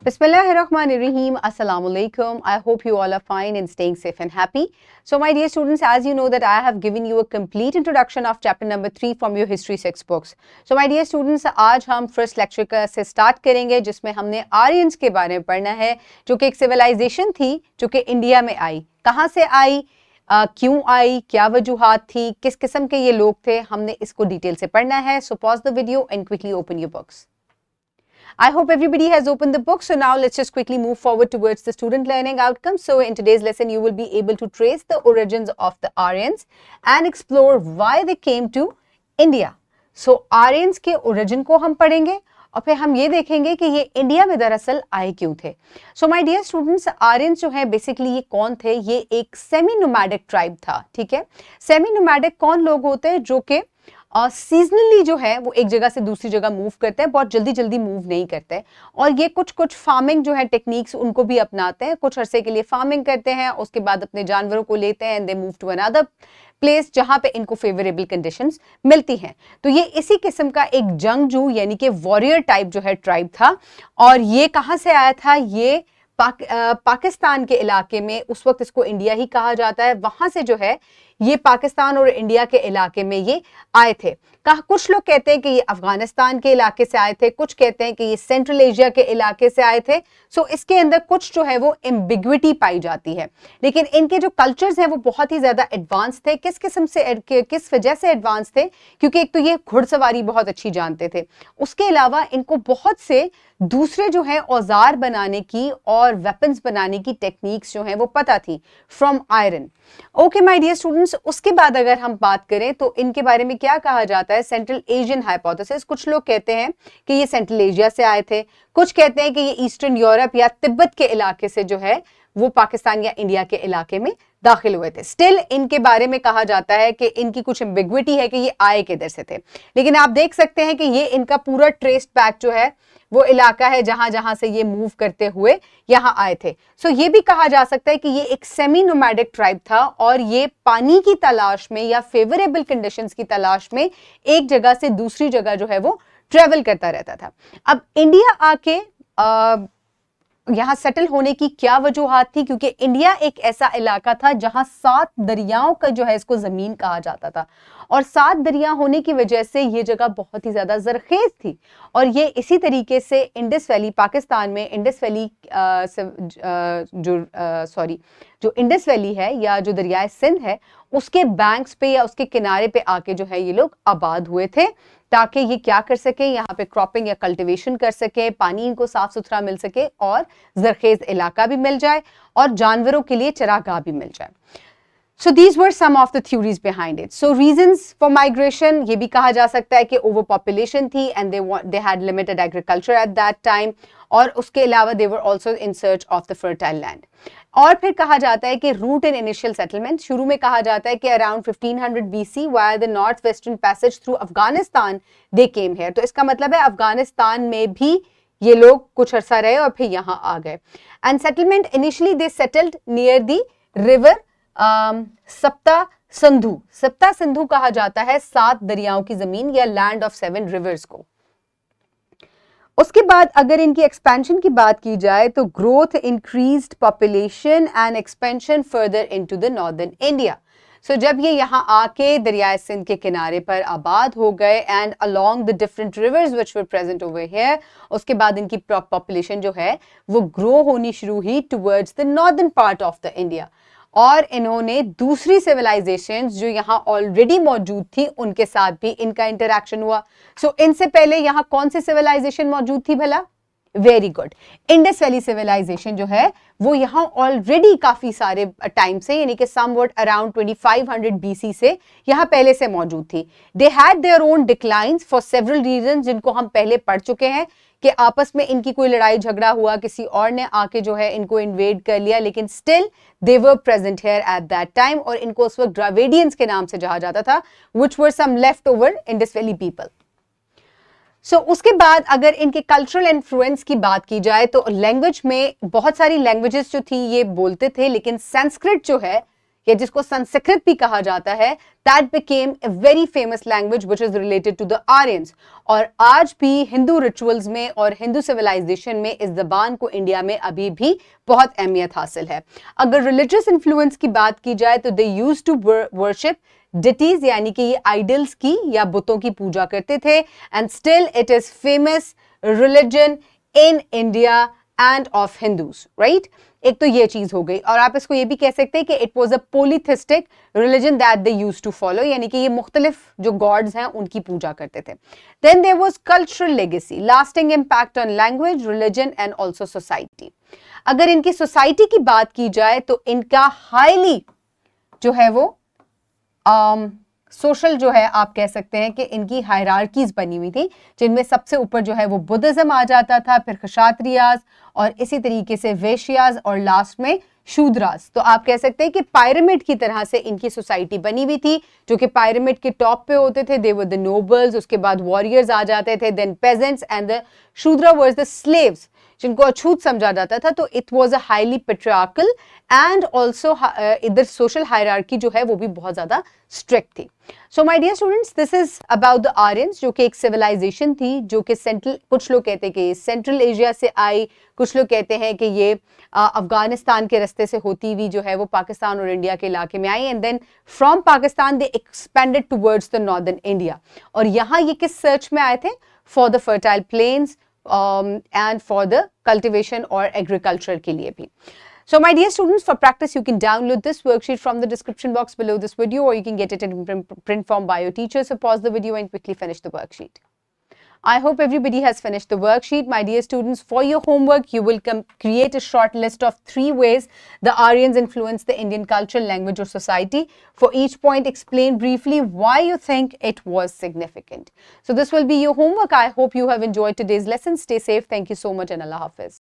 Bismillahirrahmanirrahim. Assalamu alaikum. I hope you all are fine and staying safe and happy. So my dear students, as you know that I have given you a complete introduction of chapter number 3 from your history textbooks. So my dear students, आज हम first lecture का से start करेंगे जिसमें हमने Aryans के बारे में पढ़ना है जो कि एक civilization थी जो कि इंडिया में आई. कहाँ से आई, क्यों आई, क्या वजूहात थी, किस किस्म के ये लोग थे, हमने इसको डिटेल से पढ़ना है. So pause the video and quickly open your books. I hope everybody has opened the book. So now let's just quickly move forward towards the student learning outcomes. So in today's lesson, you will be able to trace the origins of the Aryans and explore why they came to India. So Aryans के origin को हम पढ़ेंगे और फिर हम ये देखेंगे कि ये इंडिया में दरअसल आए क्यों थे. So my dear students, Aryans जो है basically ये कौन थे? ये एक सेमी नोमैडिक ट्राइब था. ठीक है, सेमी नोमैडिक कौन लोग होते हैं जो कि सीजनली जो है वो एक जगह से दूसरी जगह मूव करते हैं, बहुत जल्दी जल्दी मूव नहीं करते हैं. और ये कुछ फार्मिंग जो है टेक्निक्स उनको भी अपनाते हैं. कुछ अरसे के लिए फार्मिंग करते हैं, उसके बाद अपने जानवरों को लेते हैं and they move to another place जहां पे इनको फेवरेबल कंडीशंस मिलती हैं. तो ये इसी किस्म का एक जंगजू यानी कि वॉरियर टाइप जो है ट्राइब था. और ये कहां से आया था? ये पाकिस्तान के इलाके में, उस वक्त इसको इंडिया ही कहा जाता है, वहां से जो है ये पाकिस्तान और इंडिया के इलाके में ये आए थे. कुछ लोग कहते हैं कि ये अफगानिस्तान के इलाके से आए थे, कुछ कहते हैं कि ये सेंट्रल एशिया के इलाके से आए थे. सो इसके अंदर कुछ जो है वो एम्बिग्विटी पाई जाती है, लेकिन इनके जो कल्चर्स हैं वो बहुत ही ज्यादा एडवांस थे. किस किस्म से, किस वजह से एडवांस थे? क्योंकि एक तो ये घुड़सवारी बहुत अच्छी जानते थे, उसके अलावा इनको बहुत से दूसरे जो है औजार बनाने की और वेपन्स बनाने की टेक्निक्स जो हैं वो पता थी from iron. Okay my dear students, उसके बाद अगर हम बात करें तो इनके बारे में क्या कहा जाता है? Central Asian hypothesis. कुछ लोग कहते हैं कि ये सेंट्रल एशिया से आए थे, कुछ कहते हैं कि ये ईस्टर्न यूरोप या तिब्बत के इलाके से जो है वो पाकिस्तान या इंडिया के इलाके में दाखिल हुए थे. स्टिल इनके बारे में कहा जाता है कि इनकी कुछ एम्बिग्विटी है कि ये आए किधर से थे. लेकिन आप देख सकते हैं कि ये इनका पूरा ट्रेस्ड बैक जो है वो इलाका है जहां जहां से ये मूव करते हुए यहां आए थे. सो ये भी कहा जा सकता है कि ये एक सेमी नोमैडिक ट्राइब था और ये पानी की तलाश में या फेवरेबल कंडीशंस की तलाश में एक जगह से दूसरी जगह जो है वो ट्रेवल करता रहता था. अब इंडिया आके यहां सेटल होने की क्या वजूहात थी? क्योंकि इंडिया एक ऐसा इलाका था जहां 7 दरियाओं का जो है इसको जमीन कहा जाता था और 7 दरिया होने की वजह से ये जगह बहुत ही ज्यादा जरखेज थी. और ये इसी तरीके से इंडस वैली, पाकिस्तान में इंडस वैली जो इंडस वैली है या जो दरियाए सिंध है उसके बैंक्स पे या उसके किनारे पे आके जो है ये लोग आबाद हुए थे ताकि ये क्या कर सके, यहाँ पे क्रॉपिंग या कल्टीवेशन कर सके, पानी इनको साफ सुथरा मिल सके और जरखेज इलाका भी मिल जाए और जानवरों के लिए चरागाह भी मिल जाए. So these were some of the theories behind it. So reasons for migration, ये भी कहा जा सकता है कि overpopulation थी and they had limited agriculture at that time. और उसके अलावा they were also in search of the fertile land. और फिर कहा जाता है कि route and initial settlement, शुरू में कहा जाता है कि around 1500 BC via the northwestern passage through Afghanistan they came here. तो इसका मतलब है अफगानिस्तान में भी ये लोग कुछ अरसा रहे और फिर यहाँ आ गए. And settlement initially they settled near the river सप्ता सिंधु कहा जाता है 7 दरियाओं की जमीन या लैंड ऑफ 7 रिवर्स को. उसके बाद अगर इनकी एक्सपेंशन की बात की जाए तो growth, increased population and expansion further into the northern India. So जब ये यहाँ आके दरियाए सिंध के किनारे पर आबाद हो गए and along the different reverse which were present over here, उसके बाद इनकी पॉपुलेशन जो है वो ग्रो होनी शुरू हुई towards the northern part of the India. और इन्होंने दूसरी सिविलाइजेशंस जो यहाँ ऑलरेडी मौजूद थी उनके साथ भी इनका इंटरैक्शन हुआ. सो इनसे पहले यहाँ कौन सी सिविलाइजेशन मौजूद थी भला? Very good, Indus valley civilisation जो है वो यहाँ ऑलरेडी काफी सारे टाइम से यानी कि समवट अराउंड 2500 BC से यहाँ पहले से मौजूद थी. They had their own declines for several reasons जिनको हम पहले पढ़ चुके हैं कि आपस में इनकी कोई लड़ाई झगड़ा हुआ, किसी और ने आके जो है इनको इन्वेड कर लिया, लेकिन still they were present here at that time और इनको उस वक्त ड्राविडियंस के नाम से जाना जाता था which were some left over Indus valley people. So उसके बाद अगर इनके कल्चरल इन्फ्लुएंस की बात की जाए तो लैंग्वेज में बहुत सारी लैंग्वेजेस जो थी ये बोलते थे, लेकिन संस्कृत जो है या जिसको संस्कृत भी कहा जाता है, that became a very famous language which is related to the Aryans. और आज भी हिंदू रिचुअल्स में और हिंदू सिविलाइजेशन में इस जबान को इंडिया में अभी भी बहुत अहमियत हासिल है। अगर रिलीजियस इन्फ्लुएंस की बात की जाए तो they used to worship deities, यानी कि ये आइडल्स की या बुतों की पूजा करते थे। And still it is famous religion in India end of Hindus, right. एक तो ये चीज हो गई, और आप इसको ये भी कह सकते हैं कि it was a polytheistic religion that they use to follow, यानी कि ये मुख्तलिफ जो गॉड्स हैं उनकी पूजा करते थे। Then there was cultural legacy, lasting impact on language, religion and also society. अगर इनकी सोसाइटी की बात की जाए तो इनका हाईली जो है वो सोशल जो है, आप कह सकते हैं कि इनकी हायरार्कीज बनी हुई थी, जिनमें सबसे ऊपर जो है वो बुद्धिज्म आ जाता था, फिर क्षत्रियाज और इसी तरीके से वैश्याज और लास्ट में शूद्रास। तो आप कह सकते हैं कि पायरामिड की तरह से इनकी सोसाइटी बनी हुई थी, जो कि पायरामिड के टॉप पे होते थे, दे वर द नोबल्स, उसके बाद वॉरियर्स आ जाते थे, then peasants and the Shudra were the slaves, जिनको अछूत समझा जाता था। तो it was a highly patriarchal and also इधर सोशल हायरार्की जो है वो भी बहुत ज्यादा स्ट्रिक्ट थी। So my dear students, this is about the Aryans, जो कि एक सिविलाइजेशन थी जो कि सेंट्रल, कुछ लोग कहते हैं कि सेंट्रल एशिया से आई, कुछ लोग कहते हैं कि ये अफगानिस्तान के रास्ते से होती हुई जो है वो पाकिस्तान और इंडिया के इलाके में आई, and then from Pakistan they expanded towards the northern India. और यहाँ ये किस सर्च में आए थे? For the fertile plains and for the cultivation or agriculture के लिए भी। So my dear students, for practice you can download this worksheet from the description box below this video, or you can get it in print form by your teacher. So pause the video and quickly finish the worksheet. I hope everybody has finished the worksheet. My dear students, for your homework, you will create a short list of 3 ways the Aryans influenced the Indian culture, language or society. For each point, explain briefly why you think it was significant. So this will be your homework. I hope you have enjoyed today's lesson. Stay safe. Thank you so much and Allah Hafiz.